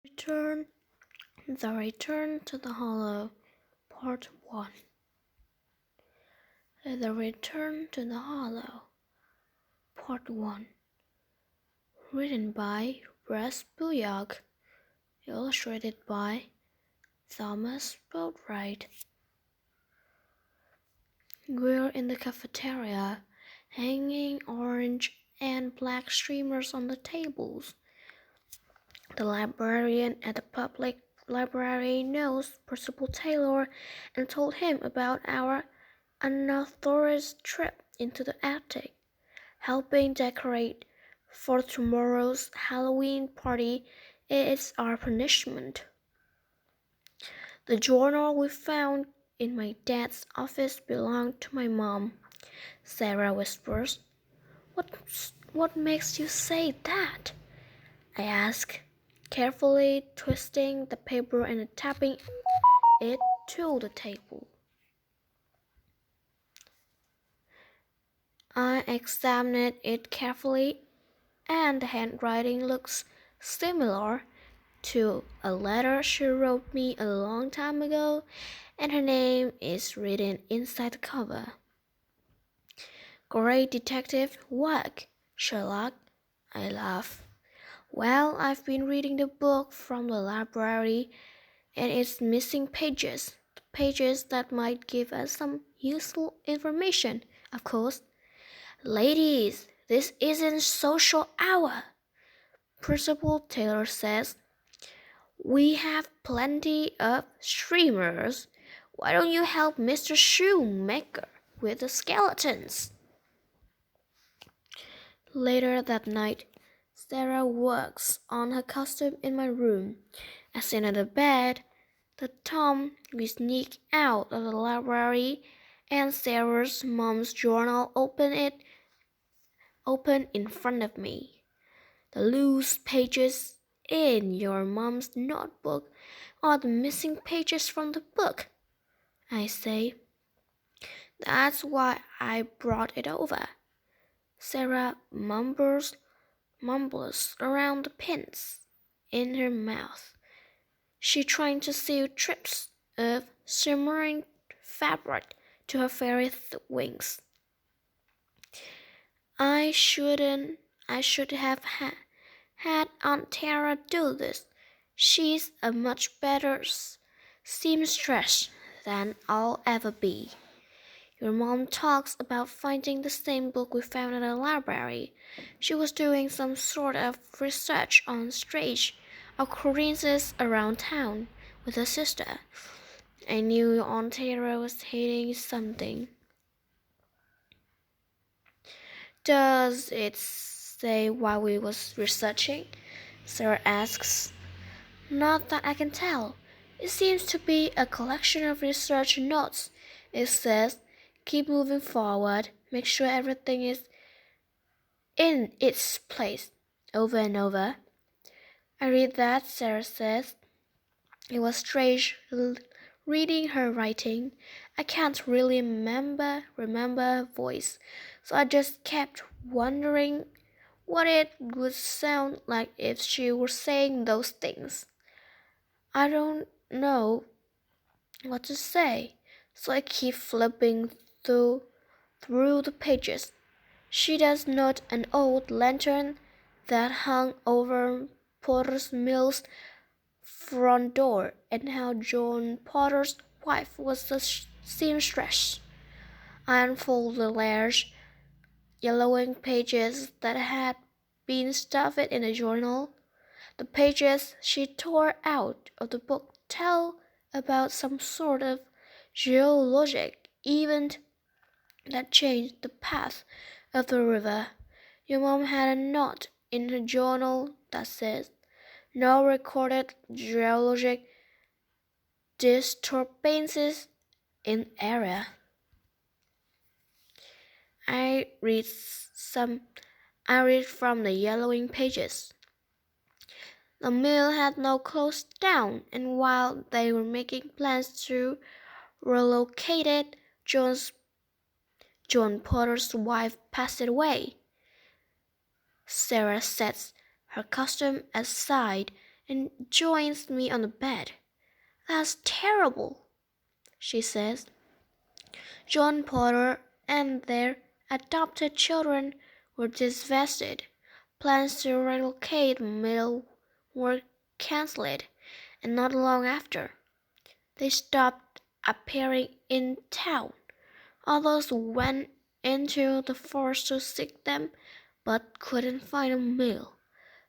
Return, The Return to the Hollow, Part 1. The Return to the Hollow, Part 1. Written by Russ Buyog, illustrated by Thomas Boatwright. We're in the cafeteria, hanging orange and black streamers on the tables. The librarian at the public library knows Principal Taylor and told him about our unauthorized trip into the attic. Helping decorate for tomorrow's Halloween party is our punishment. The journal we found in my dad's office belonged to my mom, Sarah whispers. What makes you say that? I ask, carefully twisting the paper and tapping it to the table. I examined it carefully, and the handwriting looks similar to a letter she wrote me a long time ago, and her name is written inside the cover. Great detective work, Sherlock, I laugh. Well, I've been reading the book from the library, and it's missing pages. The pages that might give us some useful information, of course. Ladies, this isn't social hour, Principal Taylor says. We have plenty of streamers. Why don't you help Mr. Shoemaker with the skeletons? Later that night, Sarah works on her costume in my room. I sit on the bed. The time we sneak out of the library, and Sarah's mom's journal open in front of me. The loose pages in your mom's notebook are the missing pages from the book, I say. That's why I brought it over. Sarah mumbles around the pins in her mouth. She's trying to sew strips of shimmering fabric to her fairy wings. I should have had Aunt Tara do this. She's a much better seamstress than I'll ever be. Your mom talks about finding the same book we found in the library. She was doing some sort of research on strange occurrences around town with her sister. I knew your Aunt Tara was hiding something. Does it say why we was researching? Sarah asks. Not that I can tell. It seems to be a collection of research notes. It says, keep moving forward, make sure everything is in its place, over and over. I read that, Sarah says. It was strange reading her writing. I can't really remember her voice, so I just kept wondering what it would sound like if she were saying those things. I don't know what to say, so I keep flipping through the pages. She does note an old lantern that hung over Potter's Mill's front door, and how John Potter's wife was a seamstress. I unfold the large, yellowing pages that had been stuffed in a journal. The pages she tore out of the book tell about some sort of geologic event that changed the path of the river. Your mom had a note in her journal that says, no recorded geologic disturbances in area. I read from the yellowing pages. The mill had now closed down, and while they were making plans to relocate it, John Potter's wife passed away. Sarah sets her costume aside and joins me on the bed. That's terrible, she says. John Potter and their adopted children were divested. Plans to relocate Mill were cancelled, and not long after, they stopped appearing in town. Others went into the forest to seek them, but couldn't find a Mill,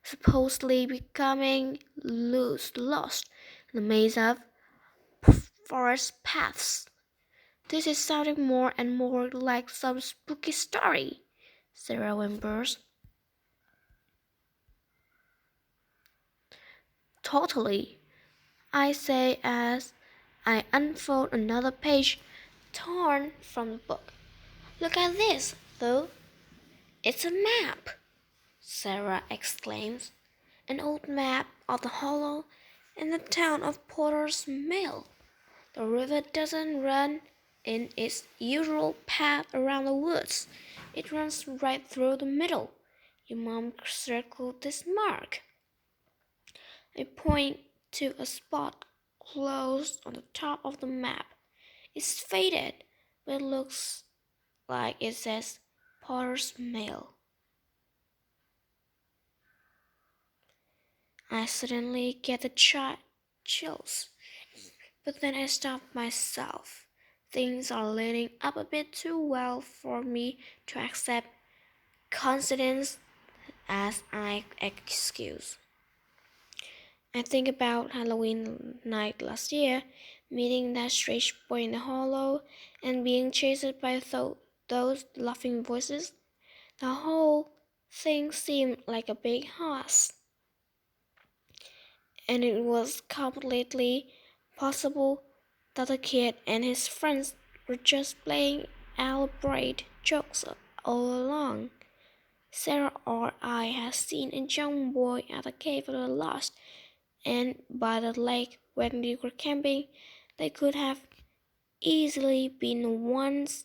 supposedly becoming lost in the maze of forest paths. This is sounding more and more like some spooky story, Sarah whimpers. Totally, I say as I unfold another page torn from the book. Look at this, though. It's a map, Sarah exclaims. An old map of the hollow in the town of Potter's Mill. The river doesn't run in its usual path around the woods. It runs right through the middle. Your mom circled this mark. I point to a spot close on the top of the map. It's faded, but it looks like it says Potter's Mill. I suddenly get the chills, but then I stop myself. Things are leading up a bit too well for me to accept coincidence as an excuse. I think about Halloween night last year, meeting that strange boy in the hollow and being chased by those laughing voices. The whole thing seemed like a big house, and it was completely possible that the kid and his friends were just playing elaborate jokes all along. Sarah or I had seen a young boy at the Cave of the Lost and by the lake when we were camping. They could have easily been the ones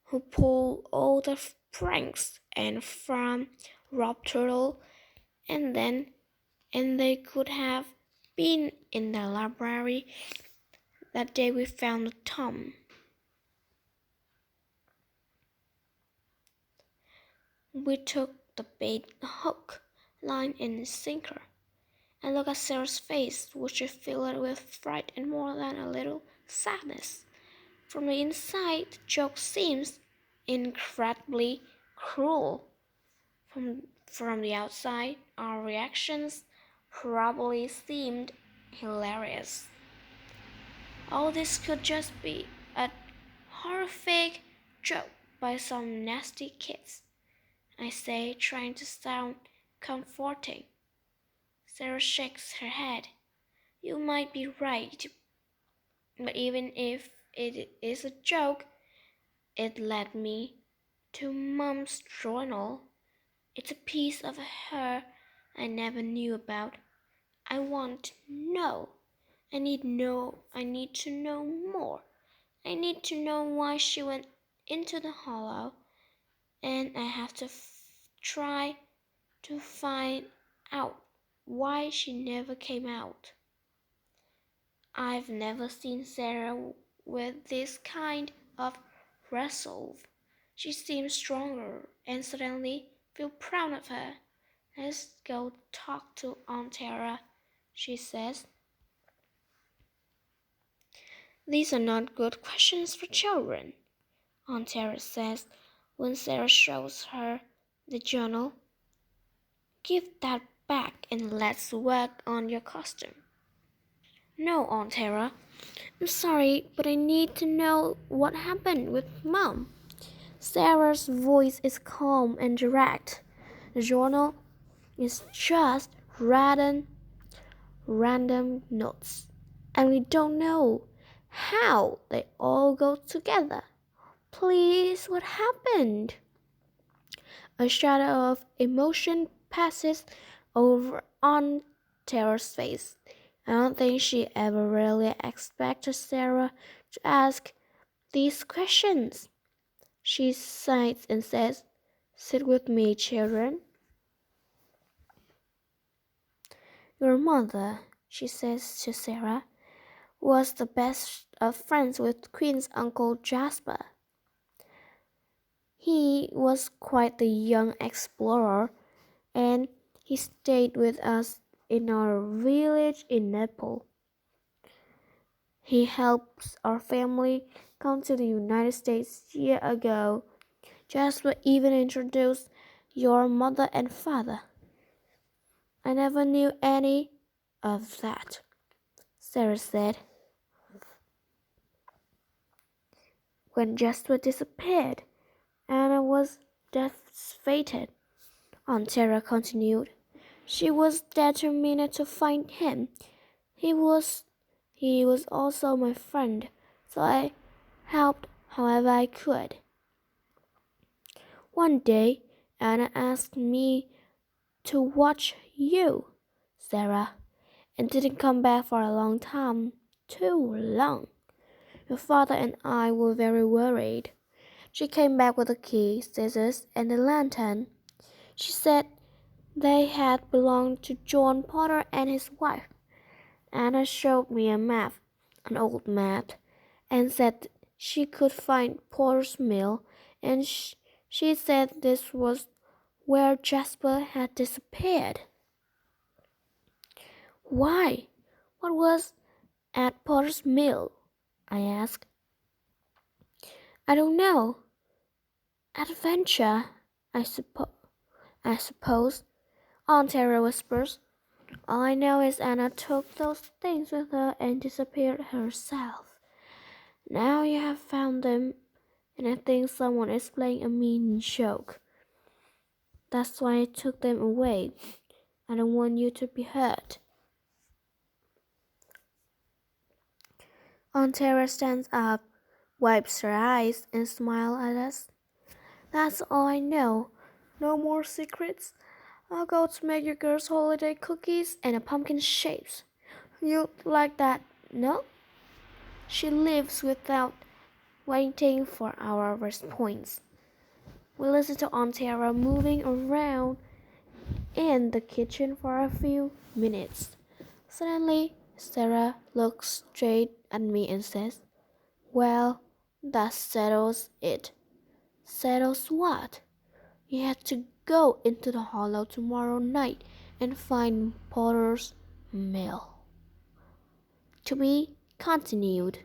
who pulled all the pranks and from Rob Turtle, and they could have been in the library that day we found the Tom. We took the bait hook, line, and sinker, and look at Sarah's face, which is filled with fright and more than a little sadness. From the inside, the joke seems incredibly cruel. From the outside, our reactions probably seemed hilarious. All this could just be a horrific joke by some nasty kids, I say, trying to sound comforting. Sarah shakes her head. You might be right, but even if it is a joke, it led me to Mom's journal. It's a piece of her I never knew about. I want to know. I need to know more. I need to know why she went into the hollow, and I have to try to find out why she never came out. I've never seen Sarah with this kind of resolve. She seems stronger and suddenly feel proud of her. Let's go talk to Aunt Tara, she says. These are not good questions for children, Aunt Tara says when Sarah shows her the journal. Give that back and let's work on your costume. No, Aunt Tara. I'm sorry, but I need to know what happened with Mom. Sarah's voice is calm and direct. The journal is just random notes, and we don't know how they all go together. Please, what happened? A shadow of emotion passes over Aunt Tara's face. I don't think she ever really expected Sarah to ask these questions. She sighs and says, Sit with me, children. Your mother, she says to Sarah, was the best of friends with Queen's uncle Jasper. He was quite the young explorer, and he stayed with us in our village in Nepal. He helped our family come to the United States year ago. Jasper even introduced your mother and father. I never knew any of that, Sarah said. When Jasper disappeared, Anna was devastated. Aunt Tara continued. She was determined to find him. He was he was also my friend, so I helped however I could. One day, Anna asked me to watch you, Sarah, and didn't come back for a long time. Too long. Your father and I were very worried. She came back with the key, scissors, and the lantern. She said they had belonged to John Potter and his wife. Anna showed me a map, an old map, and said she could find Potter's Mill, and she said this was where Jasper had disappeared. Why? What was at Potter's Mill? I asked. I don't know. Adventure, I, suppo- I suppose, Aunt Tara whispers. All I know is Anna took those things with her and disappeared herself. Now you have found them, and I think someone is playing a mean joke. That's why I took them away. I don't want you to be hurt. Aunt Tara stands up, wipes her eyes, and smiles at us. That's all I know. No more secrets. I'll go to make your girls holiday cookies and a pumpkin shapes. You'd like that, no? She leaves without waiting for our response. We listen to Aunt Tara moving around in the kitchen for a few minutes. Suddenly, Sarah looks straight at me and says, Well, that settles it. Settles what? You have to go into the hollow tomorrow night and find Potter's Mill. To be continued.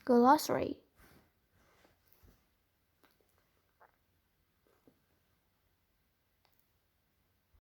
Glossary.